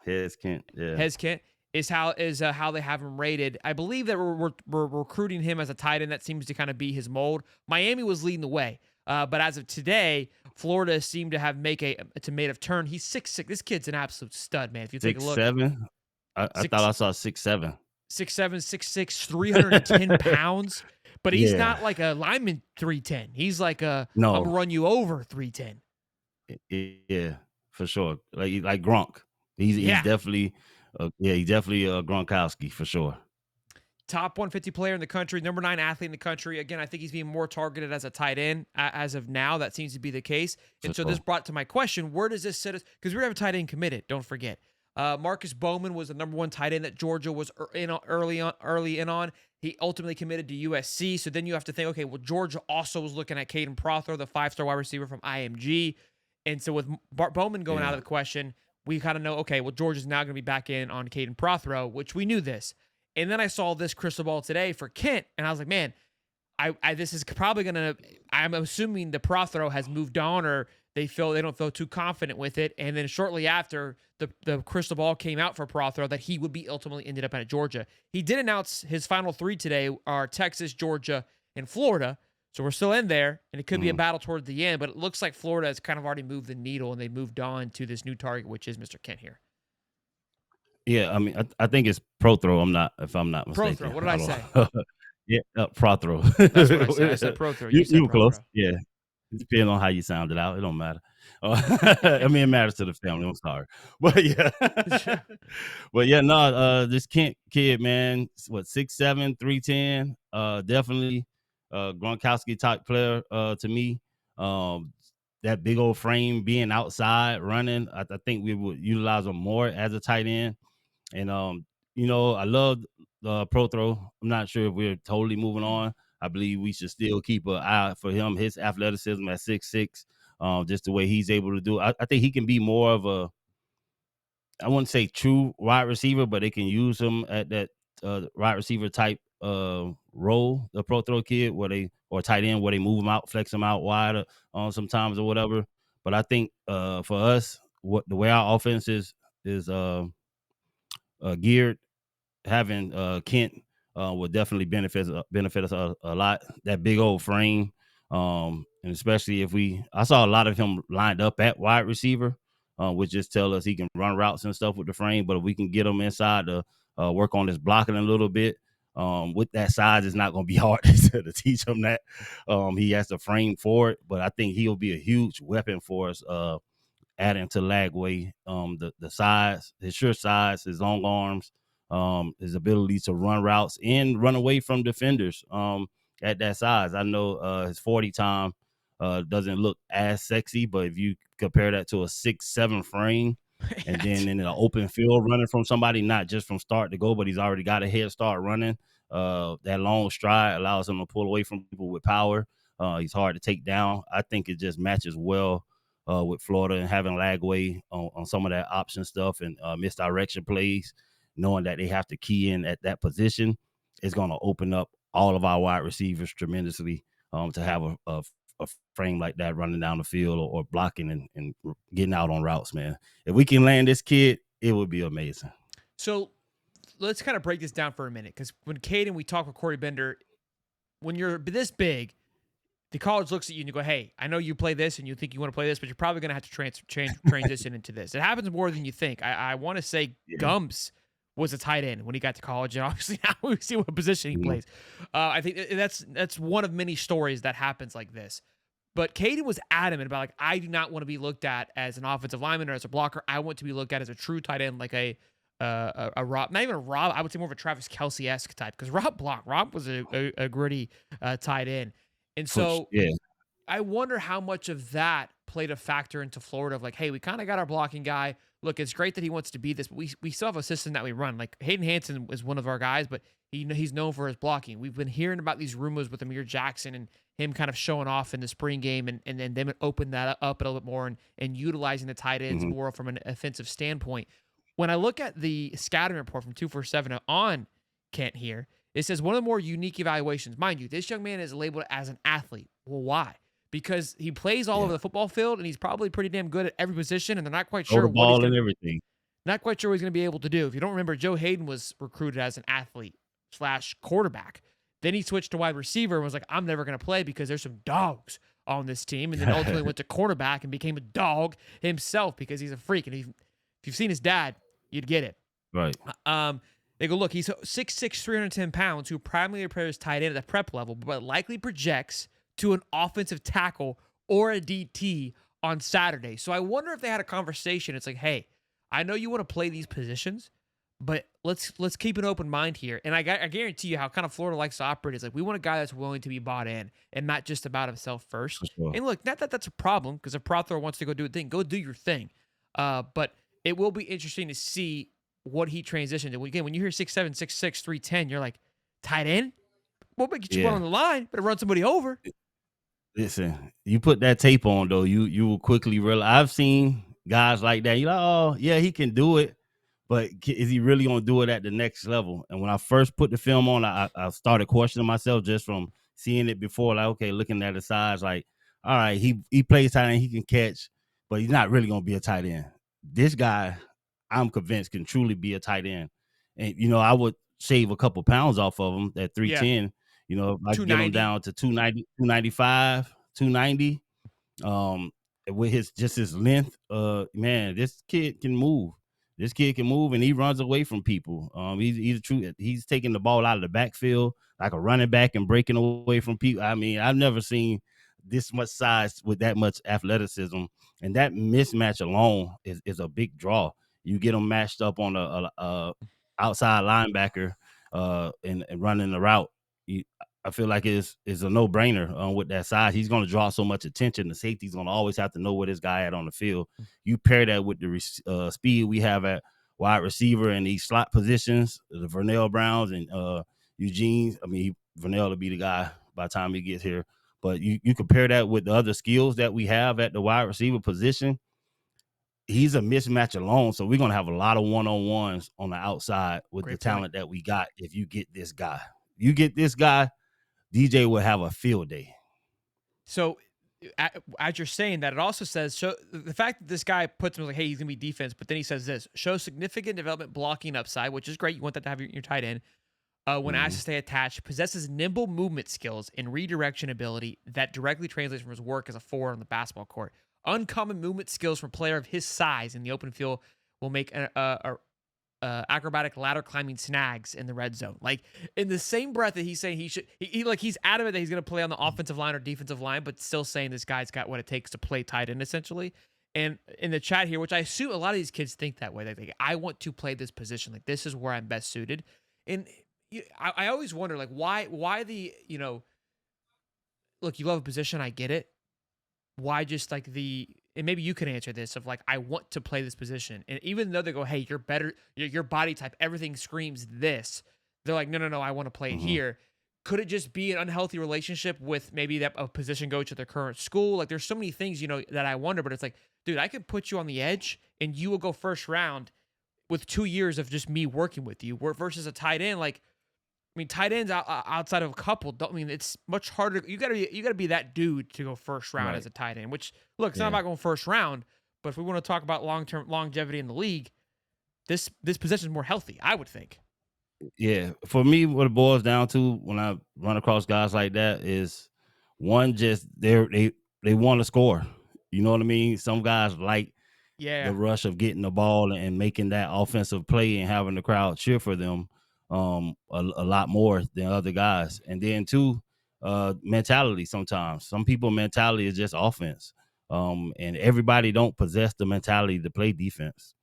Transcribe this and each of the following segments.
Heze Kent. Yeah. Heze Kent is how they have him rated. I believe that we're recruiting him as a tight end. That seems to kind of be his mold. Miami was leading the way, but as of today, Florida seemed to have made a turn. He's 6'6". This kid's an absolute stud, man. If you take a Six look, seven. I thought six I saw 6'7". 6'7", 6'6", 310 pounds. But he's Yeah. not like a lineman 310. He's like I'm No. gonna run you over 310. Yeah, for sure. Like Gronk. He's Yeah. definitely he's definitely a Gronkowski for sure. Top 150 player in the country, number 9 athlete in the country. Again, I think he's being more targeted as a tight end as of now. That seems to be the case. For And so this sure. brought to my question, where does this set us? Because we have a tight end committed, don't forget. Marcus Bowman was the number 1 tight end that Georgia was early in on. He ultimately committed to USC. So then you have to think, okay, well, Georgia also was looking at Caden Prothro, the 5-star wide receiver from IMG. And so with Bowman going out Yeah. of the question, we kind of know, okay, well, Georgia's now going to be back in on Caden Prothro, which we knew this. And then I saw this crystal ball today for Kent, and I was like, man, this is probably going to – I'm assuming the Prothro has moved on, or they don't feel too confident with it. And then shortly after, the crystal ball came out for Prothro that he would be ultimately ended up at Georgia. He did announce his final 3 today are Texas, Georgia, and Florida. So we're still in there, and it could be a battle toward the end, but it looks like Florida has kind of already moved the needle, and they moved on to this new target, which is Mr. Kent here. Yeah, I mean, I think it's Prothro. If I'm not Prothro, mistaken. what did I say? Yeah, Prothro. That's what I said. I said Prothro. You You said were close. Prothro. Yeah, depending on how you sounded out, it don't matter. I mean, it matters to the family. I'm sorry, but yeah, but yeah, no. This Kent kid, man, what 6'7", 310. Definitely, Gronkowski type player. To me, um, that big old frame, being outside running, I think we would utilize him more as a tight end. And I love Pro Throw. I'm not sure if we're totally moving on. I believe we should still keep an eye out for him, his athleticism at 6'6", just the way he's able to do it. I think he can be more of a, I wouldn't say true wide receiver, but they can use him at that wide receiver type role, the Pro Throw kid, or tight end where they move him out, flex him out wider sometimes or whatever. But I think for us, the way our offense is geared, having Kent would definitely benefit us a lot. That big old frame, and especially I saw a lot of him lined up at wide receiver, which just tell us he can run routes and stuff with the frame. But if we can get him inside to work on his blocking a little bit, with that size, it's not going to be hard to teach him that. He has the frame for it, but I think he'll be a huge weapon for us. Adding to Lagway, the size, his sure size, his long arms, his ability to run routes and run away from defenders at that size. I know his 40 time doesn't look as sexy, but if you compare that to a 6'7" frame, and then in an open field running from somebody, not just from start to go, but he's already got a head start running. That long stride allows him to pull away from people with power. He's hard to take down. I think it just matches well with Florida, and having Lagway on some of that option stuff and misdirection plays, knowing that they have to key in at that position, is going to open up all of our wide receivers tremendously to have a frame like that running down the field or blocking and getting out on routes, man. If we can land this kid, it would be amazing. So let's kind of break this down for a minute, because when Caden, we talk with Corey Bender, when you're this big, the college looks at you and you go, hey, I know you play this and you think you want to play this, but you're probably going to have to transition into this. It happens more than you think. I want to say Yeah. Gumps was a tight end when he got to college, and obviously now we see what position he plays. I think that's one of many stories that happens like this. But Caden was adamant about, like, I do not want to be looked at as an offensive lineman or as a blocker. I want to be looked at as a true tight end, like a Rob, not even a Rob. I would say more of a Travis Kelce-esque type, because Rob blocked. Rob was a gritty tight end. And so Yeah. I wonder how much of that played a factor into Florida of, like, hey, we kind of got our blocking guy. Look, it's great that he wants to be this, but we still have a system that we run. Like, Hayden Hansen is one of our guys, but he's known for his blocking. We've been hearing about these rumors with Amir Jackson and him kind of showing off in the spring game, and then them open that up a little bit more and utilizing the tight ends more from an offensive standpoint. When I look at the scouting report from 247 on Kent here, it says one of the more unique evaluations. Mind you, this young man is labeled as an athlete. Well, why? Because he plays all over the football field, and he's probably pretty damn good at every position, and they're not quite Throw sure the what he's ball going and to. everything. Not quite sure what he's going to be able to do. If you don't remember, Joe Hayden was recruited as an athlete slash quarterback. Then he switched to wide receiver and was like, I'm never going to play because there's some dogs on this team. And then ultimately went to cornerback and became a dog himself because he's a freak. And if you've seen his dad, you'd get it. Right. They go, look, he's 6'6", 310 pounds, who primarily prepares tight end at the prep level, but likely projects to an offensive tackle or a DT on Saturday. So I wonder if they had a conversation. It's like, hey, I know you want to play these positions, but let's keep an open mind here. And I guarantee you how kind of Florida likes to operate is like, we want a guy that's willing to be bought in and not just about himself first. For sure. And look, not that that's a problem, because if Prothro wants to go do a thing, go do your thing. But it will be interesting to see what he transitioned. And again, when you hear 6'7", 6'6", 310, you're like, tight end? We'll get you one on the line, but run somebody over. Listen, you put that tape on though, you will quickly realize. I've seen guys like that. You're like, oh yeah, he can do it, but is he really gonna do it at the next level? And when I first put the film on, I started questioning myself just from seeing it before. Like, okay, looking at the size, like, all right, he plays tight end, he can catch, but he's not really gonna be a tight end. This guy, I'm convinced, can truly be a tight end. And I would shave a couple pounds off of him at Yeah. 310. If I get him 290. down to 290, 295, 290, with his length, man, this kid can move. This kid can move, and he runs away from people. He's a true. He's taking the ball out of the backfield like a running back and breaking away from people. I mean, I've never seen this much size with that much athleticism, and that mismatch alone is a big draw. You get him matched up on a outside linebacker, and running the route. I feel like it's a no brainer with that size. He's going to draw so much attention. The safety's going to always have to know what his guy at on the field. You pair that with the speed we have at wide receiver and these slot positions, the Vernell Browns and Eugene. I mean, Vernell will be the guy by the time he gets here. But you compare that with the other skills that we have at the wide receiver position. He's a mismatch alone. So we're going to have a lot of one-on-ones on the outside with Great the point. talent that we got. If you get this guy, DJ will have a field day. So as you're saying that, it also says, so the fact that this guy puts him like, hey, he's going to be defense, but then he says this, shows significant development blocking upside, which is great. You want that to have your tight end. When asked to stay attached, possesses nimble movement skills and redirection ability that directly translates from his work as a forward on the basketball court. Uncommon movement skills from a player of his size in the open field will make acrobatic ladder climbing snags in the red zone. Like, in the same breath that he's saying he's adamant that he's going to play on the offensive line or defensive line, but still saying this guy's got what it takes to play tight end, essentially. And in the chat here, which I assume a lot of these kids think that way, they think, I want to play this position. Like, this is where I'm best suited. And I always wonder, like, why the, look, you love a position, I get it. Why just like and maybe you can answer this of like, I want to play this position. And even though they go, hey, you're better, your body type, everything screams this. They're like, no, I want to play it here. Could it just be an unhealthy relationship with maybe that a position coach at their current school? Like, there's so many things, that I wonder, but it's like, dude, I could put you on the edge and you will go first round with 2 years of just me working with you versus a tight end. Like, I mean, tight ends outside of a couple, it's much harder. You gotta be that dude to go first round as a tight end. Which, look, it's not about going first round, but if we want to talk about long-term longevity in the league, this position is more healthy, I would think. Yeah, for me, what it boils down to when I run across guys like that is one, just they want to score. You know what I mean? Some guys like the Yeah, rush of getting the ball and making that offensive play and having the crowd cheer for them a lot more than other guys. And then two, mentality. Sometimes some people mentality is just offense, and everybody don't possess the mentality to play defense,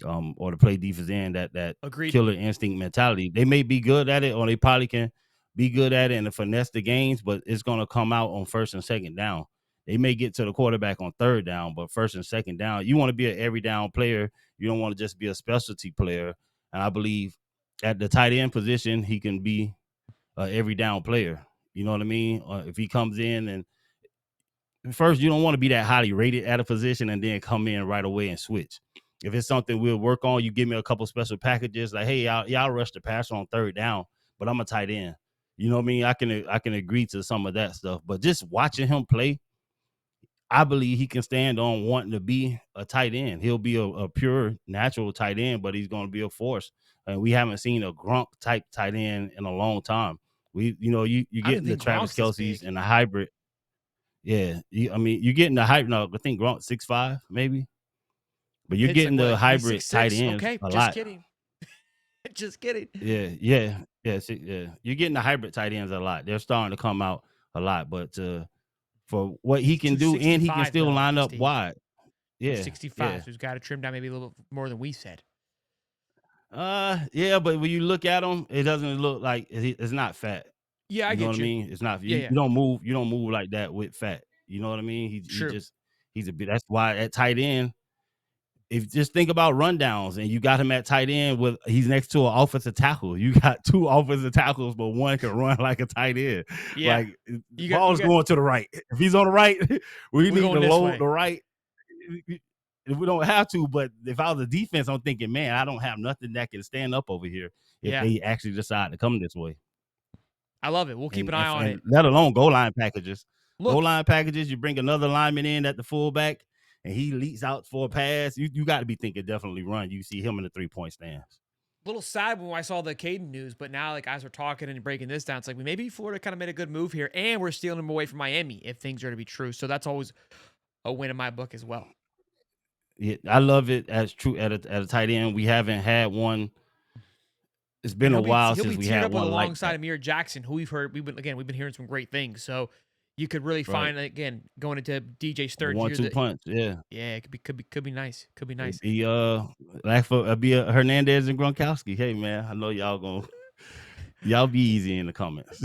or to play defense end, that agreed. killer instinct mentality. They may be good at it, or they probably can be good at it and finesse the games, but it's going to come out on first and second down. They may get to the quarterback on third down, but first and second down, you want to be an every down player. You don't want to just be a specialty player. And I believe at the tight end position, he can be an every down player. You know what I mean? If he comes in, and first, you don't want to be that highly rated at a position and then come in right away and switch. If it's something we'll work on, you give me a couple special packages like, hey, y'all rush the passer on third down, but I'm a tight end. You know what I mean? I can agree to some of that stuff, but just watching him play, I believe he can stand on wanting to be a tight end. He'll be a pure natural tight end, but he's going to be a force. And we haven't seen a Gronk type tight end in a long time. You I don't even getting the think Travis Gronk's this Kelce's big. and the hybrid. Yeah, I mean, you're getting the hype now. I think Gronk 6'5", maybe, but you're Pitt's like, getting the what? He's hybrid tight 6'6". ends Okay, a just lot. kidding. Just kidding. Yeah. You're getting the hybrid tight ends a lot. They're starting to come out a lot, but for what he He's can do, and he can 265 still though, line up Steve. wide. Yeah, 265. yeah. So he's got to trim down maybe a little bit more than we said. Yeah, but when you look at him, it doesn't look like it's not fat. Yeah, I You know what get I you. mean? It's not. Yeah, You yeah. don't move. You don't move like that with fat. You know what I mean? He True. just he's a bit. That's why at tight end, if just think about rundowns and you got him at tight end with he's next to an offensive tackle. You got two offensive tackles, but one can run like a tight end. Yeah. Like You ball's got going to the right. If he's on the right, we we're need going to this load way. the right. If we don't have to, but if I was a defense, I'm thinking, man, I don't have nothing that can stand up over here if Yeah. they actually decide to come this way. I love it. We'll keep And an eye on and it. let alone goal line packages. Goal Look, line packages, you bring another lineman in at the fullback and he leaks out for a pass. You got to be thinking definitely run. You see him in the 3-point stance. little sad when I saw the Caden news, but now like as we're talking and breaking this down, it's like maybe Florida kind of made a good move here, and we're stealing him away from Miami if things are to be true. So that's always a win in my book as well. Yeah, I love it as true at a tight end. We haven't had one. It's And been a he'll be while he'll since be we teamed had up with one like alongside that. Amir Jackson, who we've been hearing some great things. So you could really Right. find again going into DJ's A third year 1-2 that punch. Yeah. yeah, it could be nice. Could be It'd nice. be like for it'd be a Hernandez and Gronkowski. Hey man, I know y'all be easy in the comments.